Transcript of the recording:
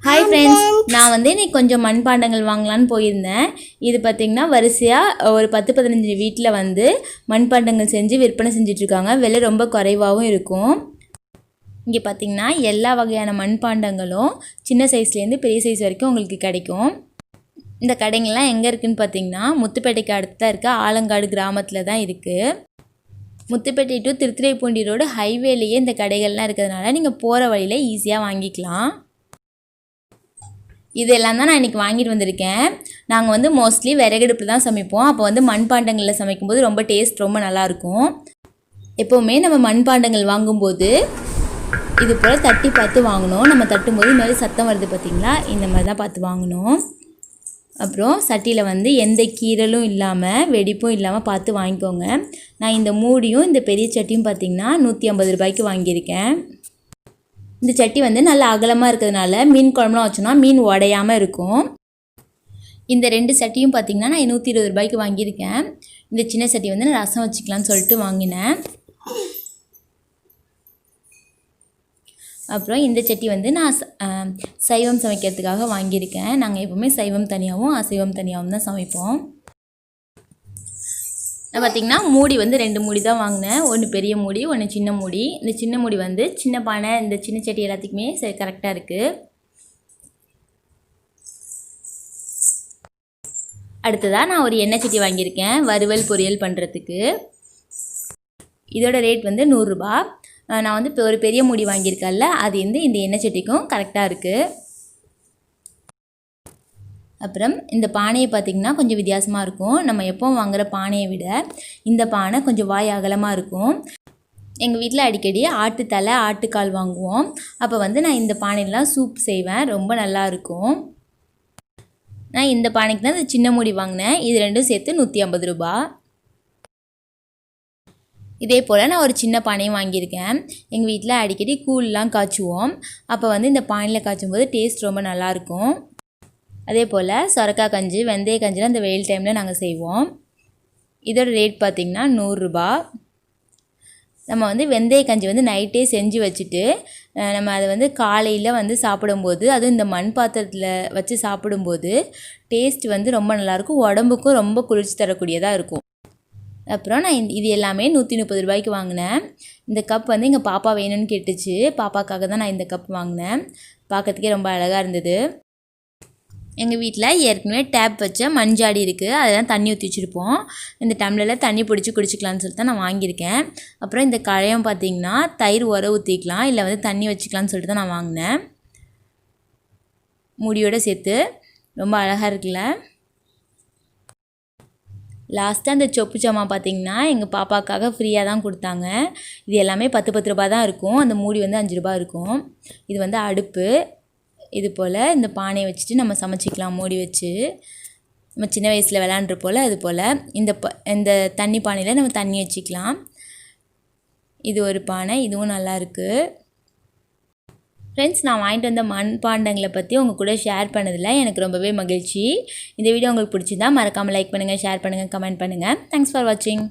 Hi friends, நான் இன்னைக்கு கொஞ்சம் மண்பாண்டங்கள் வாங்கலான்னு போயிருந்தேன். இது பார்த்திங்கன்னா வரிசையாக ஒரு 10-15 வீட்டில் மண்பாண்டங்கள் செஞ்சு விற்பனை செஞ்சிட்ருக்காங்க. விலை ரொம்ப குறைவாகவும் இருக்கும். இங்கே பார்த்திங்கன்னா எல்லா வகையான மண்பாண்டங்களும் சின்ன சைஸ்லேருந்து பெரிய சைஸ் வரைக்கும் உங்களுக்கு கிடைக்கும். இந்த கடைங்கள்லாம் எங்கே இருக்குதுன்னு பார்த்திங்கன்னா முத்துப்பேட்டைக்கு அடுத்து தான் இருக்குது. ஆலங்காடு கிராமத்தில் தான் இருக்குது. முத்துப்பேட்டை டு திருத்துறைப்பூண்டி ரோடு ஹைவேலேயே இந்த கடைகள்லாம் இருக்கிறதுனால நீங்கள் போகிற வழியில் ஈஸியாக வாங்கிக்கலாம். இதெல்லாம் தான் நான் இன்றைக்கி வாங்கிட்டு வந்திருக்கேன். நாங்கள் மோஸ்ட்லி விறகடுப்பில் தான் சமைப்போம். அப்போ மண்பாண்டங்களில் சமைக்கும்போது ரொம்ப டேஸ்ட் ரொம்ப நல்லாயிருக்கும். எப்போவுமே நம்ம மண்பாண்டங்கள் வாங்கும்போது இது போல் தட்டி பார்த்து வாங்கணும். நம்ம தட்டும்போது இந்த மாதிரி சத்தம் வருது பார்த்திங்களா, இந்த மாதிரி தான் பார்த்து வாங்கணும். அப்புறம் சட்டியில் எந்த கீரலும் இல்லாமல் வெடிப்பும் இல்லாமல் பார்த்து வாங்கிக்கோங்க. நான் இந்த மூடியும் இந்த பெரிய சட்டியும் பார்த்திங்கன்னா 150 ரூபாய்க்கு வாங்கியிருக்கேன். இந்த சட்டி நல்லா அகலமாக இருக்கிறதுனால மீன் குழம்புலாம் வச்சோன்னா மீன் உடையாமல் இருக்கும். இந்த 2 சட்டியும் பார்த்திங்கன்னா நான் 120 ரூபாய்க்கு வாங்கியிருக்கேன். இந்த சின்ன சட்டி நான் ரசம் வச்சுக்கலான்னு சொல்லிட்டு வாங்கினேன். அப்புறம் இந்த சட்டி நான் சைவம் சமைக்கிறதுக்காக வாங்கியிருக்கேன். நாங்கள் எப்போவுமே சைவம் தனியாகவும் அசைவம் தனியாகவும் தான் சமைப்போம். நான் பார்த்திங்கன்னா மூடி 2 மூடி தான் வாங்கினேன். ஒன்று பெரிய மூடி, ஒன்று சின்ன மூடி. இந்த சின்ன மூடி சின்ன பானை, இந்த சின்ன சட்டி எல்லாத்துக்குமே சரி கரெக்டாக இருக்குது. அடுத்ததாக நான் ஒரு எண்ணெய் சட்டி வாங்கியிருக்கேன் வறுவல் பொரியல் பண்ணுறதுக்கு. இதோட ரேட் 100 ரூபா. நான் இப்போ ஒரு பெரிய மூடி வாங்கியிருக்கேன்ல, அது இந்த எண்ணெய் சட்டிக்கும் கரெக்டாக இருக்குது. அப்புறம் இந்த பானையை பார்த்திங்கன்னா கொஞ்சம் வித்தியாசமாக இருக்கும். நம்ம எப்போவும் வாங்குகிற பானையை விட இந்த பானை கொஞ்சம் வாய் அகலமாக இருக்கும். எங்கள் வீட்டில் அடிக்கடி ஆட்டுத்தலை ஆட்டுக்கால் வாங்குவோம். அப்போ நான் இந்த பானையெல்லாம் சூப் செய்வேன். ரொம்ப நல்லாயிருக்கும். நான் இந்த பானைக்கு தான் இந்த சின்ன மூடி வாங்கினேன். இது ரெண்டும் சேர்த்து 150 ரூபா. இதே போல் நான் ஒரு சின்ன பானையும் வாங்கியிருக்கேன். எங்கள் வீட்டில் அடிக்கடி கூழ்லாம் காய்ச்சுவோம். அப்போ இந்த பானையில் காய்ச்சும் போது டேஸ்ட் ரொம்ப நல்லாயிருக்கும். அதே போல் சொரக்காய் கஞ்சி, வெந்தய கஞ்சிலாம் இந்த வெயில் டைமில் நாங்கள் செய்வோம். இதோட ரேட் பார்த்திங்கன்னா 100 ரூபா. நம்ம வெந்தய கஞ்சி நைட்டே செஞ்சு வச்சுட்டு நம்ம அதை காலையில் சாப்பிடும்போது, அதுவும் இந்த மண் பாத்திரத்தில் வச்சு சாப்பிடும்போது டேஸ்ட் ரொம்ப நல்லாயிருக்கும். உடம்புக்கும் ரொம்ப குளிர்ச்சி தரக்கூடியதாக இருக்கும். அப்புறம் நான் இது எல்லாமே 130 ரூபாய்க்கு வாங்கினேன். இந்த கப் எங்கள் பாப்பா வேணும்னு கேட்டுச்சு. பாப்பாக்காக தான் நான் இந்த கப் வாங்கினேன். பார்க்கறதுக்கே ரொம்ப அழகாக இருந்தது. எங்கள் வீட்டில் ஏற்கனவே டேப் வச்ச மண்ஜாடி இருக்குது. அதெல்லாம் தண்ணி ஊற்றி வச்சுருப்போம். இந்த டம்ளரில் தண்ணி பிடிச்சி குடிச்சிக்கலான்னு சொல்லிட்டு தான் நான் வாங்கியிருக்கேன். அப்புறம் இந்த கழையம் பார்த்திங்கன்னா தயிர் உர ஊற்றிக்கலாம், இல்லை தண்ணி வச்சுக்கலான்னு சொல்லிட்டு தான் நான் வாங்கினேன். முடியோடு சேர்த்து ரொம்ப அழகாக இருக்குல்ல. லாஸ்ட்டாக அந்த சொப்பு ஜாமா பார்த்திங்கன்னா எங்கள் பாப்பாக்காக ஃப்ரீயாக தான் கொடுத்தாங்க. இது எல்லாமே 10 ரூபா தான் இருக்கும். அந்த மூடி 5 ரூபா இருக்கும். இது அடுப்பு. இது போல் இந்த பானையை வச்சுட்டு நம்ம சமைச்சிக்கலாம். மூடி வச்சு நம்ம சின்ன வயசில் விளாண்டுற போல் அது போல் இந்த தண்ணி பானையில் நம்ம தண்ணி வச்சுக்கலாம். இது ஒரு பானை, இதுவும் நல்லாயிருக்கு. ஃப்ரெண்ட்ஸ், நான் வாங்கிட்டு வந்த மண்பாண்டங்களை பற்றி உங்கள் கூட ஷேர் பண்ணதில் எனக்கு ரொம்பவே மகிழ்ச்சி. இந்த வீடியோ உங்களுக்கு பிடிச்சிருந்தா மறக்காமல் லைக் பண்ணுங்கள், ஷேர் பண்ணுங்கள், கமெண்ட் பண்ணுங்கள். தேங்க்ஸ் ஃபார் வாட்சிங்.